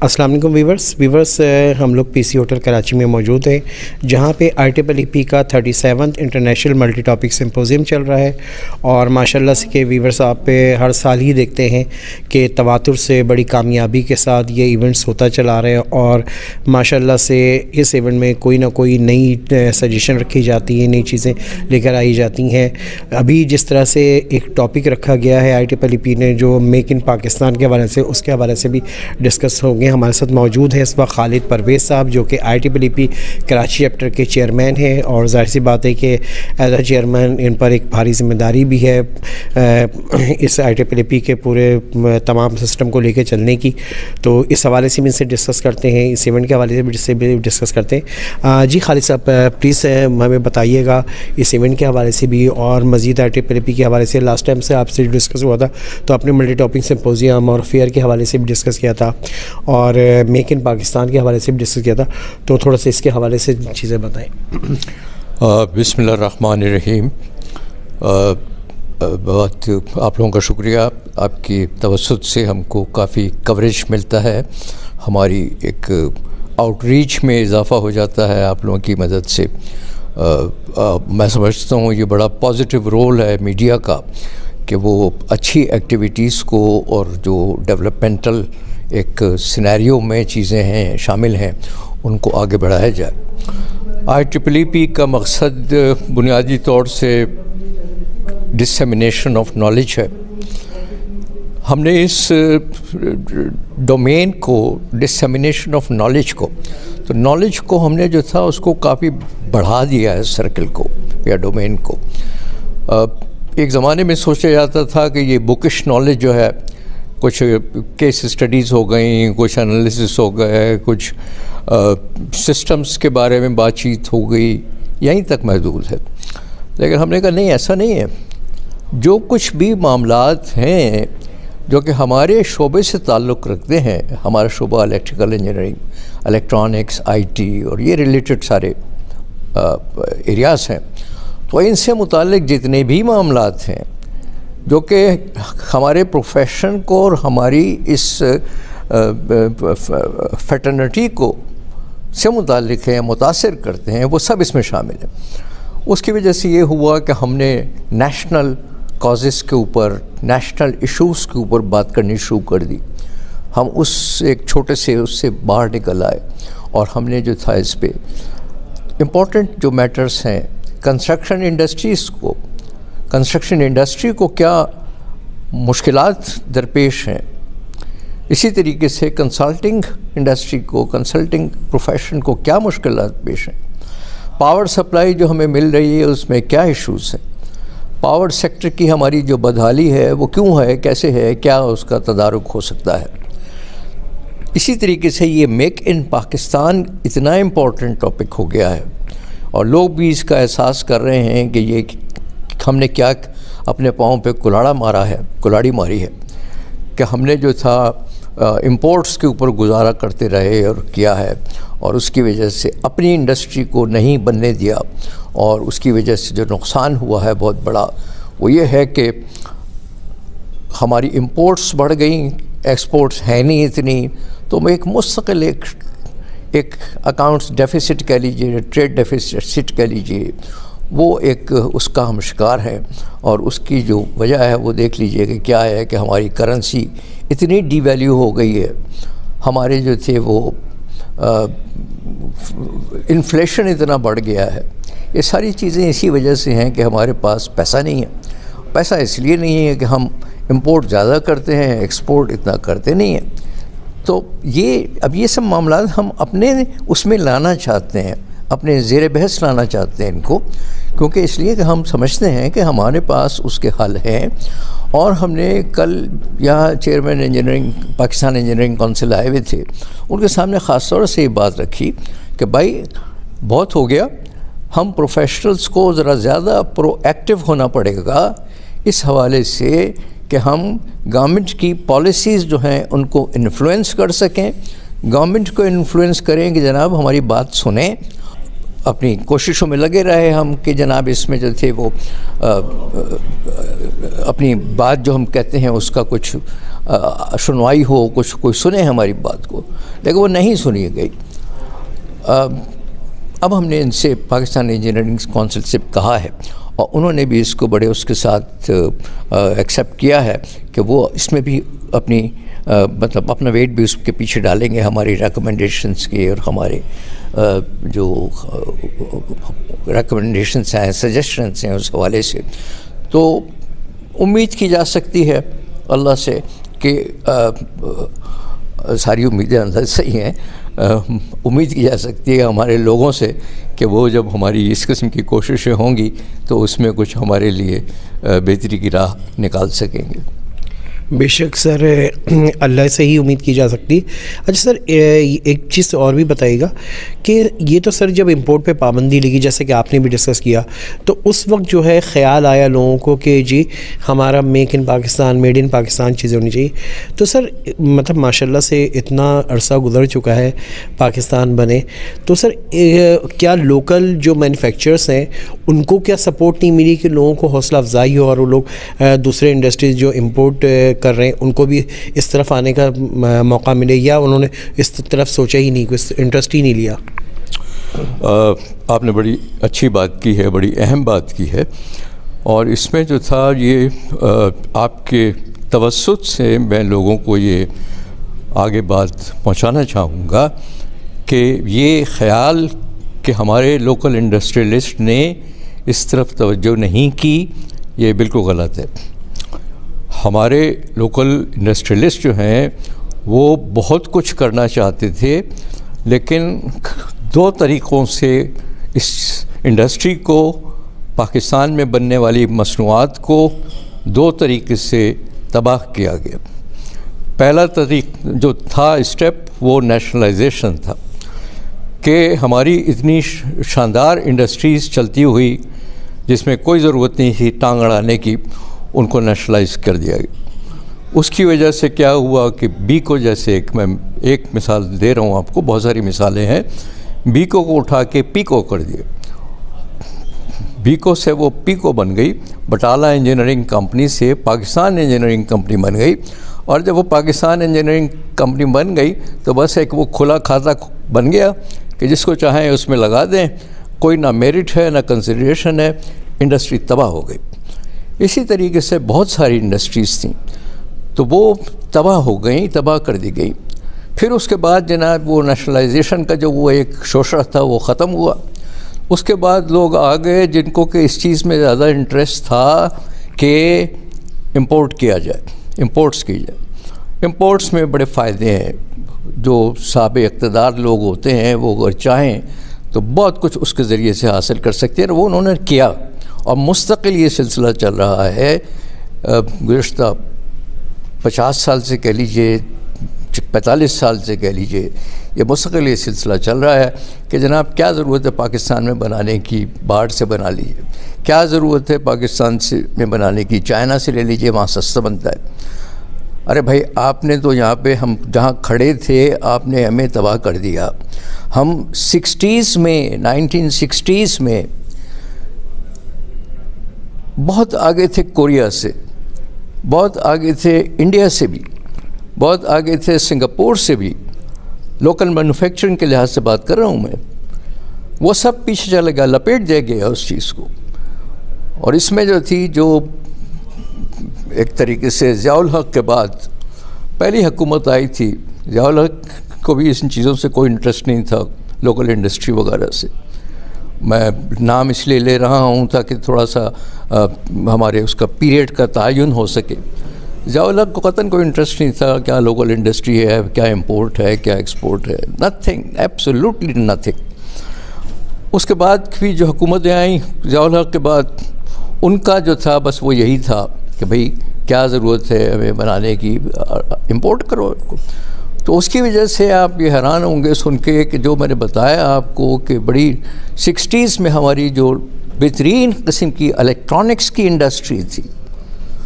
السلام علیکم ویورس ہم لوگ پی سی ہوٹل کراچی میں موجود ہیں جہاں پہ IEEE کا 37 انٹرنیشنل ملٹی ٹاپک سمپوزیم چل رہا ہے اور ماشاءاللہ سے کہ ویورس آپ پہ ہر سال ہی دیکھتے ہیں کہ تواتر سے بڑی کامیابی کے ساتھ یہ ایونٹس ہوتا چلا رہا ہے اور ماشاءاللہ سے اس ایونٹ میں کوئی نہ کوئی نئی سجیشن رکھی جاتی ہیں، نئی چیزیں لے کر آئی جاتی ہیں۔ ابھی جس طرح سے ایک ٹاپک رکھا گیا ہے IEEE نے جو میک ان پاکستان کے حوالے سے، اس کے حوالے سے بھی ڈسکس ہو گئے۔ ہمارے ساتھ موجود ہیں اس وقت خالد پرویز صاحب جو کہ IEEE کراچی چیپٹر کے چیئرمین ہیں، اور ظاہر سی بات ہے کہ ایز اے چیئرمین ان پر ایک بھاری ذمہ داری بھی ہے اس IEEE کے پورے تمام سسٹم کو لے کے چلنے کی، تو اس حوالے سے بھی ان سے ڈسکس کرتے ہیں، اس ایونٹ کے حوالے سے بھی ڈسکس کرتے ہیں۔ جی خالد صاحب پلیز ہمیں بتائیے گا اس ایونٹ کے حوالے سے بھی اور مزید IEEE کے حوالے سے۔ لاسٹ ٹائم سے آپ سے ڈسکس ہوا تھا تو آپ نے ملٹی ٹاپک سمپوزیم اور فیئر کے حوالے سے بھی ڈسکس کیا تھا اور میک ان پاکستان کے حوالے سے بھی ڈسکس کیا تھا، تو تھوڑا سا اس کے حوالے سے چیزیں بتائیں۔ بسم اللہ الرحمن الرحیم۔ بہت آپ لوگوں کا شکریہ، آپ کی توسط سے ہم کو کافی کوریج ملتا ہے، ہماری ایک آؤٹ ریچ میں اضافہ ہو جاتا ہے آپ لوگوں کی مدد سے۔ میں سمجھتا ہوں یہ بڑا پازیٹیو رول ہے میڈیا کا کہ وہ اچھی ایکٹیویٹیز کو اور جو ڈیولپمنٹل ایک سینیریو میں چیزیں ہیں شامل ہیں ان کو آگے بڑھایا جائے۔ IEEE کا مقصد بنیادی طور سے ڈسیمینیشن آف نالج ہے۔ ہم نے اس ڈومین کو، ڈسیمینیشن آف نالج کو، تو نالج کو ہم نے جو تھا اس کو کافی بڑھا دیا ہے، سرکل کو یا ڈومین کو۔ ایک زمانے میں سوچا جاتا تھا کہ یہ بکش نالج جو ہے، کچھ کیس اسٹڈیز ہو گئیں، کچھ انالیسس ہو گئے، کچھ سسٹمز کے بارے میں بات چیت ہو گئی، یہیں تک محدود ہے۔ لیکن ہم نے کہا نہیں، ایسا نہیں ہے۔ جو کچھ بھی معاملات ہیں جو کہ ہمارے شعبے سے تعلق رکھتے ہیں، ہمارا شعبہ الیکٹریکل انجینئرنگ، الیکٹرانکس، IT اور یہ ریلیٹڈ سارے ایریاز ہیں، تو ان سے متعلق جتنے بھی معاملات ہیں جو کہ ہمارے پروفیشن کو اور ہماری اس فیٹرنٹی کو سے متعلق ہیں، متاثر کرتے ہیں، وہ سب اس میں شامل ہیں۔ اس کی وجہ سے یہ ہوا کہ ہم نے نیشنل کازز کے اوپر، نیشنل ایشوز کے اوپر بات کرنی شروع کر دی۔ ہم اس ایک چھوٹے سے اس سے باہر نکل آئے اور ہم نے جو تھا اس پہ امپورٹنٹ جو میٹرز ہیں، کنسٹرکشن انڈسٹری کو کیا مشکلات درپیش ہیں، اسی طریقے سے کنسلٹنگ انڈسٹری کو، کنسلٹنگ پروفیشن کو کیا مشکلات پیش ہیں، پاور سپلائی جو ہمیں مل رہی ہے اس میں کیا ایشوز ہیں، پاور سیکٹر کی ہماری جو بدحالی ہے وہ کیوں ہے، کیسے ہے، کیا اس کا تدارک ہو سکتا ہے۔ اسی طریقے سے یہ میک ان پاکستان اتنا امپورٹنٹ ٹاپک ہو گیا ہے اور لوگ بھی اس کا احساس کر رہے ہیں کہ یہ ہم نے کیا اپنے پاؤں پہ کلاڑی ماری ہے کہ ہم نے جو تھا امپورٹس کے اوپر گزارا کرتے رہے اور کیا ہے، اور اس کی وجہ سے اپنی انڈسٹری کو نہیں بننے دیا، اور اس کی وجہ سے جو نقصان ہوا ہے بہت بڑا وہ یہ ہے کہ ہماری امپورٹس بڑھ گئیں، ایکسپورٹس ہے نہیں اتنی، تو میں ایک مستقل ایک اکاؤنٹس ڈیفیسٹ کہہ لیجیے، ٹریڈ ڈیفیسٹ کہہ لیجیے، وہ ایک اس کا ہم شکار ہیں۔ اور اس کی جو وجہ ہے وہ دیکھ لیجئے کہ کیا ہے کہ ہماری کرنسی اتنی ڈی ویلیو ہو گئی ہے، ہمارے جو تھے وہ انفلیشن اتنا بڑھ گیا ہے۔ یہ ساری چیزیں اسی وجہ سے ہیں کہ ہمارے پاس پیسہ نہیں ہے۔ پیسہ اس لیے نہیں ہے کہ ہم امپورٹ زیادہ کرتے ہیں، ایکسپورٹ اتنا کرتے نہیں ہیں۔ تو اب یہ سب معاملات ہم اپنے اس میں لانا چاہتے ہیں، اپنے زیر بحث لانا چاہتے ہیں ان کو، کیونکہ اس لیے کہ ہم سمجھتے ہیں کہ ہمارے پاس اس کے حل ہیں۔ اور ہم نے کل یہاں چیئرمین پاکستان انجینئرنگ کونسل آئے ہوئے تھے، ان کے سامنے خاص طور سے یہ بات رکھی کہ بھائی بہت ہو گیا، ہم پروفیشنلز کو ذرا زیادہ پرو ایکٹیو ہونا پڑے گا اس حوالے سے کہ ہم گورنمنٹ کی پالیسیز جو ہیں ان کو انفلوئنس کر سکیں، گورنمنٹ کو انفلوئنس کریں کہ جناب ہماری بات سنیں، اپنی کوششوں میں لگے رہے ہم کہ جناب اس میں جو تھے وہ اپنی بات جو ہم کہتے ہیں اس کا کچھ سنوائی ہو، کوئی سنے ہماری بات کو۔ لیکن وہ نہیں سنی گئی. اب ہم نے ان سے پاکستان انجینئرنگ کونسل سے کہا ہے اور انہوں نے بھی اس کو بڑے اس کے ساتھ ایکسیپٹ کیا ہے کہ وہ اس میں بھی اپنی مطلب اپنا ویٹ بھی اس کے پیچھے ڈالیں گے ہماری ریکمنڈیشنس کے اور ہمارے جو ریکمنڈیشنس ہیں سجیشنس ہیں اس حوالے سے. تو امید کی جا سکتی ہے اللہ سے کہ ساری امیدیں اندر سے ہی ہیں. امید کی جا سکتی ہے ہمارے لوگوں سے کہ وہ جب ہماری اس قسم کی کوششیں ہوں گی تو اس میں کچھ ہمارے لیے بہتری کی راہ نکال سکیں گے. بے شک سر، اللہ سے ہی امید کی جا سکتی. اچھا سر، ایک چیز اور بھی بتائیے گا کہ یہ تو سر جب امپورٹ پہ پابندی لگی جیسے کہ آپ نے بھی ڈسکس کیا تو اس وقت جو ہے خیال آیا لوگوں کو کہ جی ہمارا make in Pakistan, made in Pakistan چیزیں ہونی چاہیے. تو سر مطلب ماشاءاللہ سے اتنا عرصہ گزر چکا ہے پاکستان بنے، تو سر کیا لوکل جو مینوفیکچررس ہیں ان کو کیا سپورٹ نہیں ملی کہ لوگوں کو حوصلہ افزائی ہو اور وہ لوگ دوسرے انڈسٹریز جو امپورٹ کر رہے ہیں ان کو بھی اس طرف آنے کا موقع ملے، یا انہوں نے اس طرف سوچا ہی نہیں، کوئی انٹرسٹ ہی نہیں لیا؟ آپ نے بڑی اچھی بات کی ہے، بڑی اہم بات کی ہے، اور اس میں جو تھا یہ آپ کے توسط سے میں لوگوں کو یہ آگے بات پہنچانا چاہوں گا کہ یہ خیال کہ ہمارے لوکل انڈسٹریلسٹ نے اس طرف توجہ نہیں کی یہ بالکل غلط ہے. ہمارے لوکل انڈسٹریلسٹ جو ہیں وہ بہت کچھ کرنا چاہتے تھے، لیکن دو طریقوں سے اس انڈسٹری کو، پاکستان میں بننے والی مصنوعات کو دو طریقے سے تباہ کیا گیا. پہلا طریق جو تھا اسٹیپ وہ نیشنلائزیشن تھا کہ ہماری اتنی شاندار انڈسٹریز چلتی ہوئی جس میں کوئی ضرورت نہیں تھی ٹانگ اڑانے کی، ان کو نیشنلائز کر دیا گیا. اس کی وجہ سے کیا ہوا کہ بیکو جیسے میں ایک مثال دے رہا ہوں آپ کو، بہت ساری مثالیں ہیں. بیکو کو اٹھا کے پیکو کر دیا، بیکو سے وہ پیکو بن گئی، بٹالہ انجینئرنگ کمپنی سے پاکستان انجینئرنگ کمپنی بن گئی. اور جب وہ پاکستان انجینئرنگ کمپنی بن گئی تو بس ایک وہ کھلا کھاتا بن گیا کہ جس کو چاہیں اس میں لگا دیں، کوئی نہ میرٹ ہے نہ کنسیڈریشن ہے، انڈسٹری تباہ ہو گئی. اسی طریقے سے بہت ساری انڈسٹریز تھیں تو وہ تباہ ہو گئیں، تباہ کر دی گئیں. پھر اس کے بعد جناب وہ نیشنلائزیشن کا جو وہ ایک شوشہ تھا وہ ختم ہوا. اس کے بعد لوگ آ گئے جن کو کہ اس چیز میں زیادہ انٹرسٹ تھا کہ امپورٹ کیا جائے، امپورٹس کی جائے. امپورٹس میں بڑے فائدے ہیں. جو صاحب اقتدار لوگ ہوتے ہیں وہ اگر چاہیں تو بہت کچھ اس کے ذریعے سے حاصل کر سکتے ہیں، اور وہ انہوں نے کیا. اور مستقل یہ سلسلہ چل رہا ہے گزشتہ 50 سال سے کہہ لیجئے، 45 سال سے کہہ لیجئے، یہ مستقل یہ سلسلہ چل رہا ہے کہ جناب کیا ضرورت ہے پاکستان میں بنانے کی، باہر سے بنا لیجیے. کیا ضرورت ہے پاکستان سے میں بنانے کی، چائنا سے لے لیجئے، وہاں سستا بنتا ہے. ارے بھائی آپ نے تو یہاں پہ ہم جہاں کھڑے تھے آپ نے ہمیں تباہ کر دیا. ہم 60s میں 1960s میں بہت آگے تھے کوریا سے، بہت آگے تھے انڈیا سے بھی، بہت آگے تھے سنگاپور سے بھی. لوکل مینوفیکچرنگ کے لحاظ سے بات کر رہا ہوں میں. وہ سب پیچھے چلا گیا، لپیٹ دیا گیا اس چیز کو. اور اس میں جو تھی جو ایک طریقے سے ضیاء الحق کے بعد پہلی حکومت آئی تھی، ضیاء الحق کو بھی ان چیزوں سے کوئی انٹرسٹ نہیں تھا، لوکل انڈسٹری وغیرہ سے. میں نام اس لیے لے رہا ہوں تاکہ تھوڑا سا ہمارے اس کا پیریڈ کا تعین ہو سکے. ضیاء الحق کو قطعاً کوئی انٹرسٹ نہیں تھا کیا لوکل انڈسٹری ہے، کیا امپورٹ ہے، کیا ایکسپورٹ ہے، نتھنگ، ایبسولوٹلی نتھنگ. اس کے بعد بھی جو حکومتیں آئیں ضیاء الحق کے بعد، ان کا جو تھا بس وہ یہی تھا کہ بھئی کیا ضرورت ہے ہمیں بنانے کی، امپورٹ کرو. تو اس کی وجہ سے آپ یہ حیران ہوں گے سن کے کہ جو میں نے بتایا آپ کو کہ بڑی 60s میں ہماری جو بہترین قسم کی الیکٹرانکس کی انڈسٹری تھی،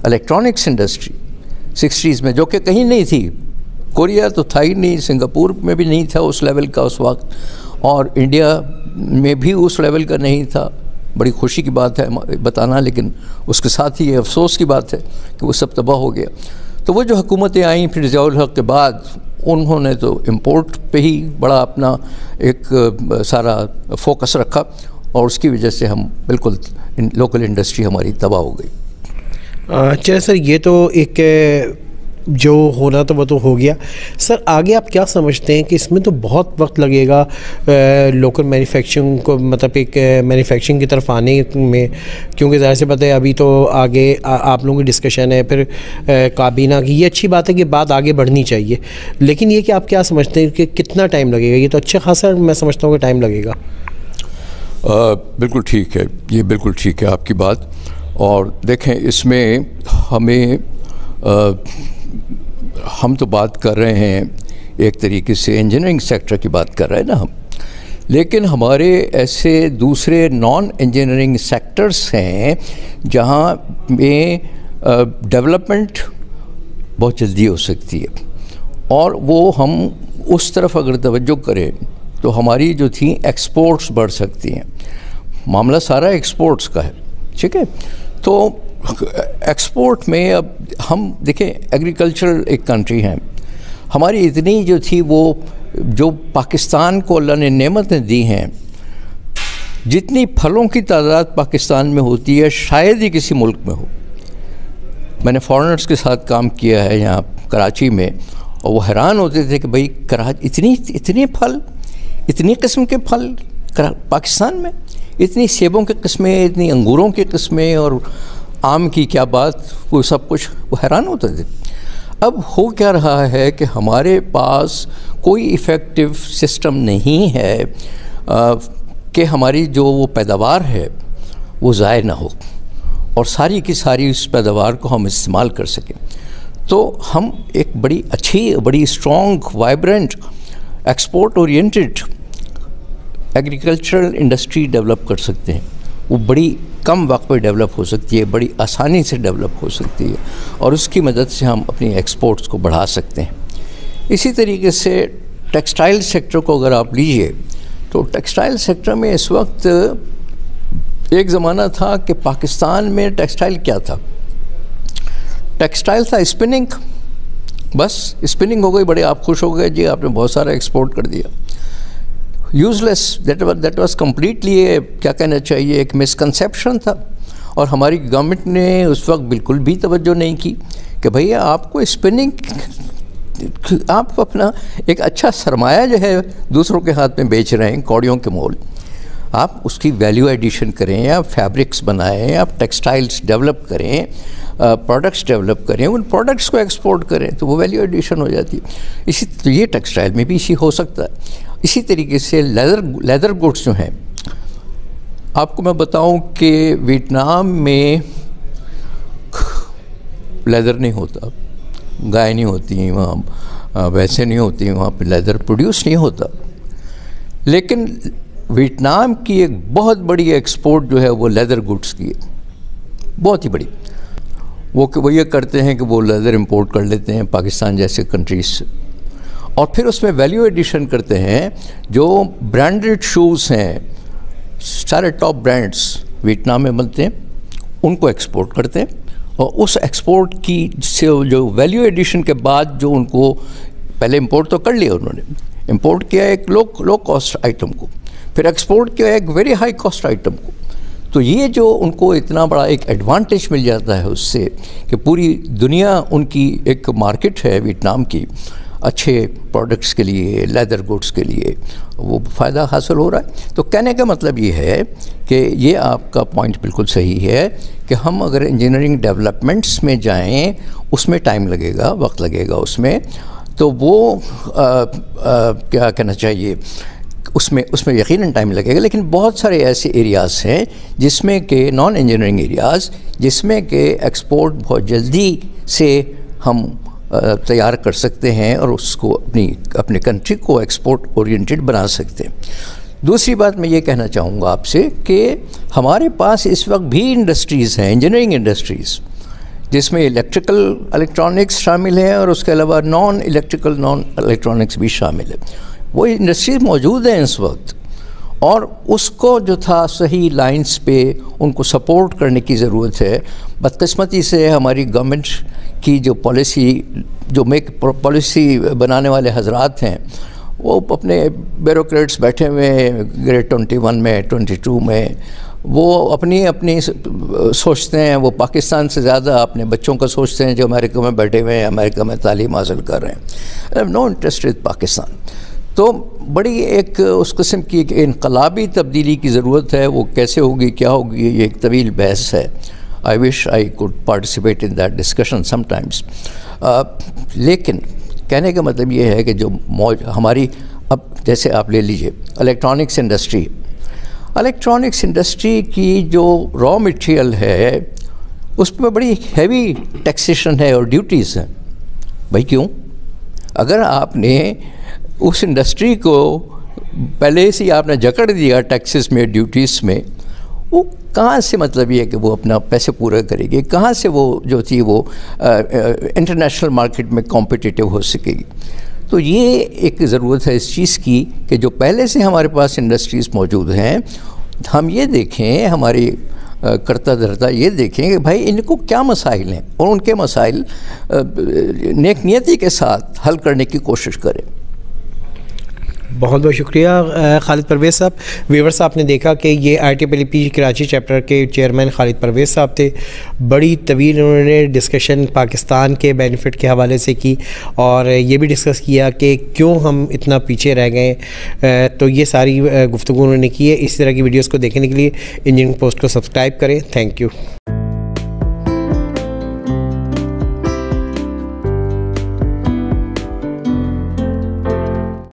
الیکٹرانکس انڈسٹری 60s میں، جو کہ کہیں نہیں تھی. کوریا تو تھا ہی نہیں، سنگاپور میں بھی نہیں تھا اس لیول کا اس وقت، اور انڈیا میں بھی اس لیول کا نہیں تھا. بڑی خوشی کی بات ہے بتانا، لیکن اس کے ساتھ ہی یہ افسوس کی بات ہے کہ وہ سب تباہ ہو گیا. تو وہ جو حکومتیں آئیں پھر ضیاء الحق کے بعد، انہوں نے تو امپورٹ پہ ہی بڑا اپنا ایک سارا فوکس رکھا، اور اس کی وجہ سے ہم بالکل لوکل انڈسٹری ہماری تباہ ہو گئی۔ اچھا سر، یہ تو ایک جو ہونا تو وہ تو ہو گیا۔ سر آگے آپ کیا سمجھتے ہیں کہ اس میں تو بہت وقت لگے گا لوکل مینوفیکچرنگ کو، مطلب ایک مینوفیکچرنگ کی طرف آنے میں، کیونکہ ظاہر سی بات ہے ابھی تو آگے آپ لوگوں کی ڈسکشن ہے، پھر کابینہ کی، یہ اچھی بات ہے کہ بات آگے بڑھنی چاہیے، لیکن یہ کہ آپ کیا سمجھتے ہیں کہ کتنا ٹائم لگے گا؟ یہ تو اچھا خاصا میں سمجھتا ہوں کہ ٹائم لگے گا۔ بالکل ٹھیک ہے، یہ بالکل ٹھیک ہے آپ کی بات۔ اور دیکھیں اس میں ہم تو بات کر رہے ہیں ایک طریقے سے انجینئرنگ سیکٹر کی بات کر رہے ہیں نا ہم، لیکن ہمارے ایسے دوسرے نان انجینئرنگ سیکٹرز ہیں جہاں میں ڈیولپمنٹ بہت جلدی ہو سکتی ہے، اور وہ ہم اس طرف اگر توجہ کریں تو ہماری جو تھیں ایکسپورٹس بڑھ سکتی ہیں۔ معاملہ سارا ایکسپورٹس کا ہے، ٹھیک ہے؟ تو ایکسپورٹ میں اب ہم دیکھیں ایگریکلچرل ایک کنٹری ہیں، ہماری اتنی جو تھی وہ جو پاکستان کو اللہ نے نعمتیں دی ہیں، جتنی پھلوں کی تعداد پاکستان میں ہوتی ہے شاید ہی کسی ملک میں ہو۔ میں نے فارنرز کے ساتھ کام کیا ہے یہاں کراچی میں، اور وہ حیران ہوتے تھے کہ بھئی اتنے پھل، اتنی قسم کے پھل پاکستان میں، اتنی سیبوں کی قسمیں، اتنی انگوروں کی قسمیں، اور آم کی کیا بات، وہ سب کچھ، وہ حیران ہوتے تھے۔ اب ہو کیا رہا ہے کہ ہمارے پاس کوئی ایفیکٹو سسٹم نہیں ہے کہ ہماری جو وہ پیداوار ہے وہ ضائع نہ ہو، اور ساری کی ساری اس پیداوار کو ہم استعمال کر سکیں۔ تو ہم ایک بڑی اچھی، بڑی strong, vibrant, export oriented agricultural industry develop کر سکتے ہیں۔ وہ بڑی کم وقت پہ ڈیولپ ہو سکتی ہے، بڑی آسانی سے ڈیولپ ہو سکتی ہے، اور اس کی مدد سے ہم اپنی ایکسپورٹس کو بڑھا سکتے ہیں۔ اسی طریقے سے ٹیکسٹائل سیکٹر کو اگر آپ لیجئے تو ٹیکسٹائل سیکٹر میں اس وقت ایک زمانہ تھا کہ پاکستان میں ٹیکسٹائل کیا تھا؟ ٹیکسٹائل تھا اسپننگ، بس اسپننگ ہو گئی، بڑے آپ خوش ہو گئے، جی آپ نے بہت سارا ایکسپورٹ کر دیا۔ یوزلیس، دیٹ واز کمپلیٹلی، کیا کہنا چاہیے، ایک مسکنسیپشن تھا، اور ہماری گورنمنٹ نے اس وقت بالکل بھی توجہ نہیں کی کہ بھئی آپ کو اسپننگ، آپ اپنا ایک اچھا سرمایہ جو ہے دوسروں کے ہاتھ میں بیچ رہے ہیں کوڑیوں کے مول، آپ اس کی ویلیو ایڈیشن کریں، آپ فیبرکس بنائیں، آپ ٹیکسٹائلز ڈیولپ کریں، پروڈکٹس ڈیولپ کریں، ان پروڈکٹس کو ایکسپورٹ کریں، تو وہ ویلیو ایڈیشن ہو جاتی ہے۔ تو یہ ٹیکسٹائل میں بھی اسی ہو سکتا ہے۔ اسی طریقے سے لیدر گوڈس جو ہیں، آپ کو میں بتاؤں کہ ویتنام میں لیدر نہیں ہوتا، گائے نہیں ہوتی وہاں، ویسے نہیں ہوتی وہاں پہ، لیدر پروڈیوس نہیں ہوتا، لیکن ویتنام کی ایک بہت بڑی ایکسپورٹ جو ہے وہ لیدر گوڈس کی ہے، بہت ہی بڑی۔ وہ یہ کرتے ہیں کہ وہ لیدر امپورٹ کر لیتے ہیں پاکستان جیسے کنٹریز سے، اور پھر اس میں ویلیو ایڈیشن کرتے ہیں۔ جو برانڈڈ شوز ہیں، سارے ٹاپ برانڈز ویتنام میں بنتے ہیں، ان کو ایکسپورٹ کرتے ہیں، اور اس ایکسپورٹ کی سے جو ویلیو ایڈیشن کے بعد جو ان کو پہلے امپورٹ تو کر لیا، انہوں نے امپورٹ کیا ایک لو کاسٹ آئٹم کو، پھر ایکسپورٹ کیا ایک ویری ہائی کاسٹ آئٹم کو، تو یہ جو ان کو اتنا بڑا ایک ایڈوانٹیج مل جاتا ہے اس سے کہ پوری دنیا ان کی ایک مارکیٹ ہے ویتنام کی اچھے پروڈکٹس کے لیے، لیدر گوڈس کے لیے، وہ فائدہ حاصل ہو رہا ہے۔ تو کہنے کا مطلب یہ ہے کہ یہ آپ کا پوائنٹ بالکل صحیح ہے کہ ہم اگر انجینئرنگ ڈیولپمنٹس میں جائیں، اس میں ٹائم لگے گا، وقت لگے گا اس میں، تو وہ کیا کہنا چاہیے، اس میں یقیناً ٹائم لگے گا، لیکن بہت سارے ایسے ایریاز ہیں جس میں کہ نان انجینئرنگ ایریاز، جس میں کہ ایکسپورٹ بہت جلدی سے ہم تیار کر سکتے ہیں، اور اس کو اپنے کنٹری کو ایکسپورٹ اورینٹڈ بنا سکتے ہیں۔ دوسری بات میں یہ کہنا چاہوں گا آپ سے کہ ہمارے پاس اس وقت بھی انڈسٹریز ہیں، انجینئرنگ انڈسٹریز، جس میں الیکٹرانکس شامل ہیں، اور اس کے علاوہ نان الیکٹرانکس بھی شامل ہے۔ وہ انڈسٹریز موجود ہیں اس وقت، اور اس کو جو تھا صحیح لائنز پہ ان کو سپورٹ کرنے کی ضرورت ہے. بدقسمتی سے ہماری گورنمنٹ کی جو پالیسی بنانے والے حضرات ہیں وہ اپنے بیوروکریٹس بیٹھے ہوئے ہیں گریڈ 21 میں 22 میں، وہ اپنی سوچتے ہیں، وہ پاکستان سے زیادہ اپنے بچوں کا سوچتے ہیں جو امریکہ میں بیٹھے ہوئے ہیں، امریکہ میں تعلیم حاصل کر رہے ہیں. No interest with Pakistan. تو بڑی ایک اس قسم کی ایک انقلابی تبدیلی کی ضرورت ہے. وہ کیسے ہوگی، کیا ہوگی، یہ ایک طویل بحث ہے. I wish I could participate in that discussion sometimes. لیکن کہنے کا مطلب یہ ہے کہ جو ہماری اب جیسے آپ لے لیجئے الیکٹرانکس انڈسٹری کی جو را مٹیریل ہے اس میں بڑی ہیوی ٹیکسیشن ہے اور ڈیوٹیز ہیں. بھائی کیوں؟ اگر آپ نے اس انڈسٹری کو پہلے سے آپ نے جکڑ دیا ٹیکسز میں، ڈیوٹیز میں، وہ کہاں سے مطلب یہ کہ وہ اپنا پیسے پورے کرے گی، کہاں سے وہ جو تھی وہ انٹرنیشنل مارکیٹ میں کمپٹیٹیو ہو سکے گی. تو یہ ایک ضرورت ہے اس چیز کی کہ جو پہلے سے ہمارے پاس انڈسٹریز موجود ہیں ہم یہ دیکھیں، ہماری کرتا دھرتا یہ دیکھیں کہ بھائی ان کو کیا مسائل ہیں اور ان کے مسائل نیک نیتی کے ساتھ حل کرنے کی کوشش کریں. بہت بہت شکریہ خالد پرویز صاحب. ویورز آپ نے دیکھا کہ یہ IEEE کراچی چیپٹر کے چیئرمین خالد پرویز صاحب تھے. بڑی طویل انہوں نے ڈسکشن پاکستان کے بینیفٹ کے حوالے سے کی اور یہ بھی ڈسکس کیا کہ کیوں ہم اتنا پیچھے رہ گئے. تو یہ ساری گفتگو انہوں نے کی ہے. اس طرح کی ویڈیوز کو دیکھنے کے لیے انجینئرنگ پوسٹ کو سبسکرائب کریں. Thank you.